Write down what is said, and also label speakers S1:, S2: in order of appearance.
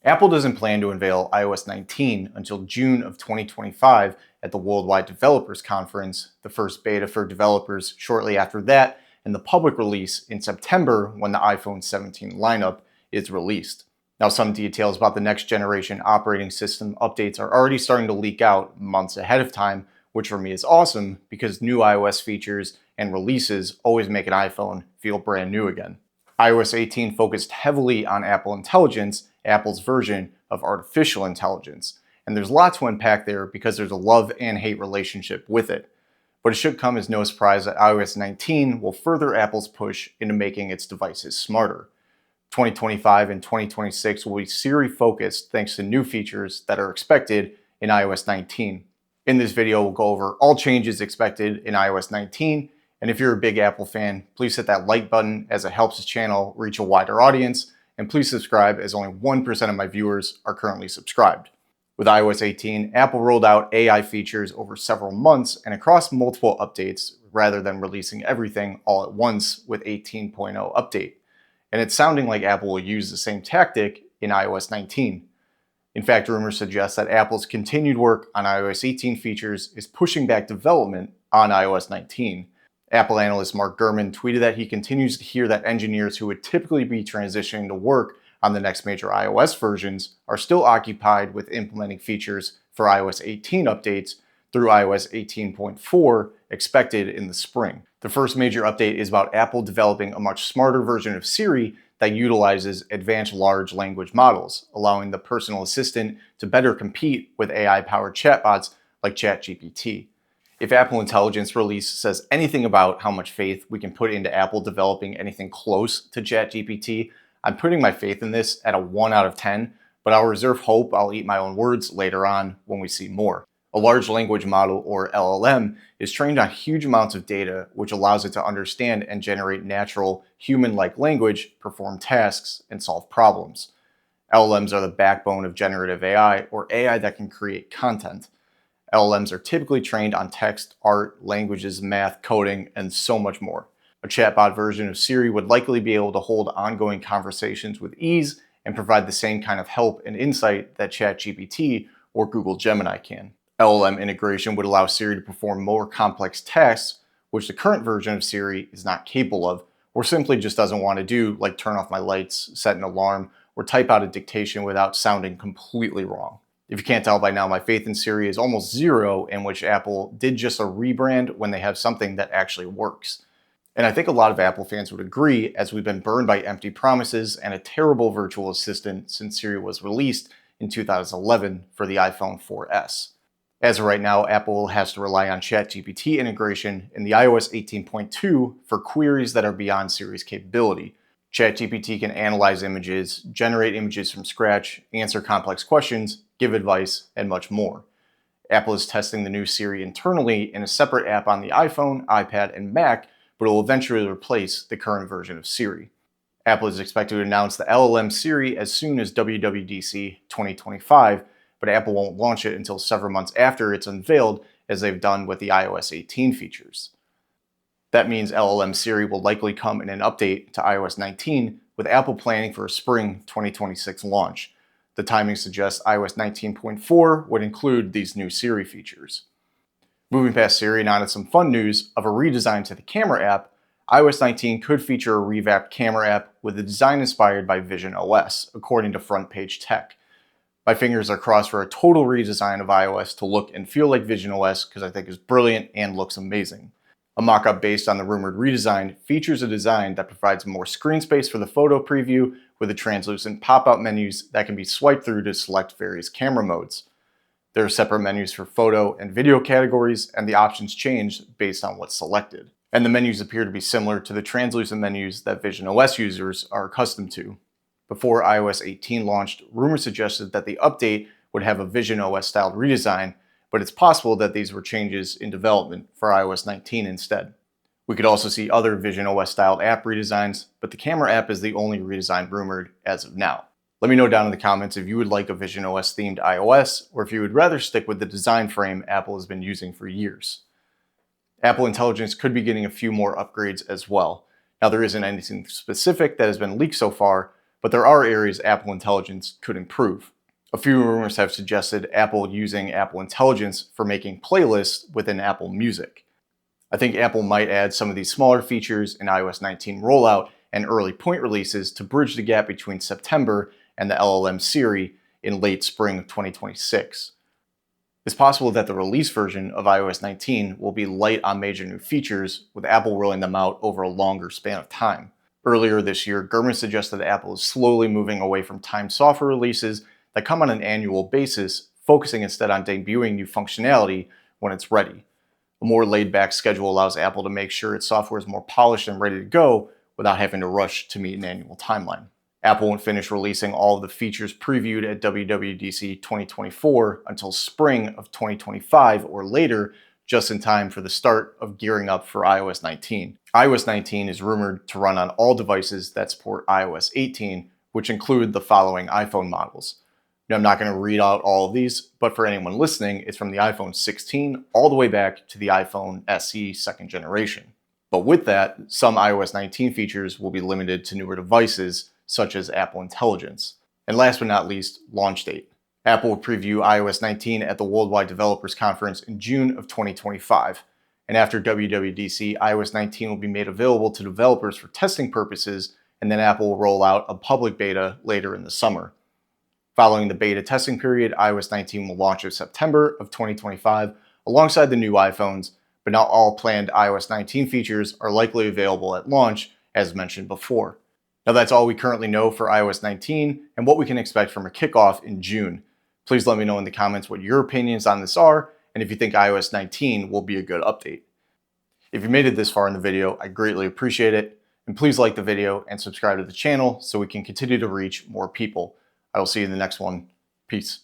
S1: Apple doesn't plan to unveil iOS 19 until June of 2025 at the Worldwide Developers Conference, the first beta for developers shortly after that, and the public release in September when the iPhone 17 lineup is released. Now, some details about the next generation operating system updates are already starting to leak out months ahead of time, which for me is awesome because new iOS features and releases always make an iPhone feel brand new again. iOS 18 focused heavily on Apple Intelligence, Apple's version of artificial intelligence. And there's a lot to unpack there because there's a love and hate relationship with it. But it should come as no surprise that iOS 19 will further Apple's push into making its devices smarter. 2025 and 2026 will be Siri focused thanks to new features that are expected in iOS 19. In this video, we'll go over all changes expected in iOS 19. And if you're a big Apple fan, please hit that like button as it helps the channel reach a wider audience. And please subscribe as only 1% of my viewers are currently subscribed. With iOS 18, Apple rolled out AI features over several months and across multiple updates rather than releasing everything all at once with 18.0 update. And it's sounding like Apple will use the same tactic in iOS 19. In fact, rumors suggest that Apple's continued work on iOS 18 features is pushing back development on iOS 19. Apple analyst Mark Gurman tweeted that he continues to hear that engineers who would typically be transitioning to work on the next major iOS versions are still occupied with implementing features for iOS 18 updates through iOS 18.4 expected in the spring. The first major update is about Apple developing a much smarter version of Siri that utilizes advanced large language models, allowing the personal assistant to better compete with AI-powered chatbots like ChatGPT. If Apple Intelligence release says anything about how much faith we can put into Apple developing anything close to ChatGPT, I'm putting my faith in this at a 1 out of 10, but I'll reserve hope I'll eat my own words later on when we see more. A large language model, or LLM, is trained on huge amounts of data, which allows it to understand and generate natural, human-like language, perform tasks, and solve problems. LLMs are the backbone of generative AI, or AI that can create content. LLMs are typically trained on text, art, languages, math, coding, and so much more. A chatbot version of Siri would likely be able to hold ongoing conversations with ease and provide the same kind of help and insight that ChatGPT or Google Gemini can. LLM integration would allow Siri to perform more complex tasks, which the current version of Siri is not capable of, or simply just doesn't want to do, like turn off my lights, set an alarm, or type out a dictation without sounding completely wrong. If you can't tell by now, my faith in Siri is almost zero, in which Apple did just a rebrand when they have something that actually works. And I think a lot of Apple fans would agree, as we've been burned by empty promises and a terrible virtual assistant since Siri was released in 2011 for the iPhone 4S. As of right now, Apple has to rely on ChatGPT integration in the iOS 18.2 for queries that are beyond Siri's capability. ChatGPT can analyze images, generate images from scratch, answer complex questions, give advice, and much more. Apple is testing the new Siri internally in a separate app on the iPhone, iPad, and Mac, but it will eventually replace the current version of Siri. Apple is expected to announce the LLM Siri as soon as WWDC 2025, but Apple won't launch it until several months after it's unveiled, as they've done with the iOS 18 features. That means LLM Siri will likely come in an update to iOS 19, with Apple planning for a spring 2026 launch. The timing suggests iOS 19.4 would include these new Siri features. Moving past Siri and on to some fun news of a redesign to the camera app, iOS 19 could feature a revamped camera app with a design inspired by Vision OS, according to Front Page Tech. My fingers are crossed for a total redesign of iOS to look and feel like Vision OS because I think it's brilliant and looks amazing. A mock-up based on the rumored redesign features a design that provides more screen space for the photo preview with the translucent pop-out menus that can be swiped through to select various camera modes. There are separate menus for photo and video categories, and the options change based on what's selected. And the menus appear to be similar to the translucent menus that Vision OS users are accustomed to. Before iOS 18 launched, rumors suggested that the update would have a Vision OS-styled redesign, but it's possible that these were changes in development for iOS 19 instead. We could also see other Vision OS-styled app redesigns, but the camera app is the only redesign rumored as of now. Let me know down in the comments if you would like a Vision OS-themed iOS, or if you would rather stick with the design frame Apple has been using for years. Apple Intelligence could be getting a few more upgrades as well. Now, there isn't anything specific that has been leaked so far, but there are areas Apple Intelligence could improve. A few rumors have suggested Apple using Apple Intelligence for making playlists within Apple Music. I think Apple might add some of these smaller features in iOS 19 rollout and early point releases to bridge the gap between September and the LLM Siri in late spring of 2026. It's possible that the release version of iOS 19 will be light on major new features, with Apple rolling them out over a longer span of time. Earlier this year, Gurman suggested that Apple is slowly moving away from timed software releases that come on an annual basis, focusing instead on debuting new functionality when it's ready. A more laid-back schedule allows Apple to make sure its software is more polished and ready to go without having to rush to meet an annual timeline. Apple won't finish releasing all of the features previewed at WWDC 2024 until spring of 2025 or later, just in time for the start of gearing up for iOS 19. iOS 19 is rumored to run on all devices that support iOS 18, which include the following iPhone models. Now, I'm not going to read out all of these, but for anyone listening, it's from the iPhone 16 all the way back to the iPhone SE second generation. But with that, some iOS 19 features will be limited to newer devices, such as Apple Intelligence. And last but not least, launch date. Apple will preview iOS 19 at the Worldwide Developers Conference in June of 2025. And after WWDC, iOS 19 will be made available to developers for testing purposes, and then Apple will roll out a public beta later in the summer. Following the beta testing period, iOS 19 will launch in September of 2025 alongside the new iPhones, but not all planned iOS 19 features are likely available at launch, as mentioned before. Now, that's all we currently know for iOS 19 and what we can expect from a kickoff in June. Please let me know in the comments what your opinions on this are and if you think iOS 19 will be a good update. If you made it this far in the video, I greatly appreciate it. And please like the video and subscribe to the channel so we can continue to reach more people. I will see you in the next one. Peace.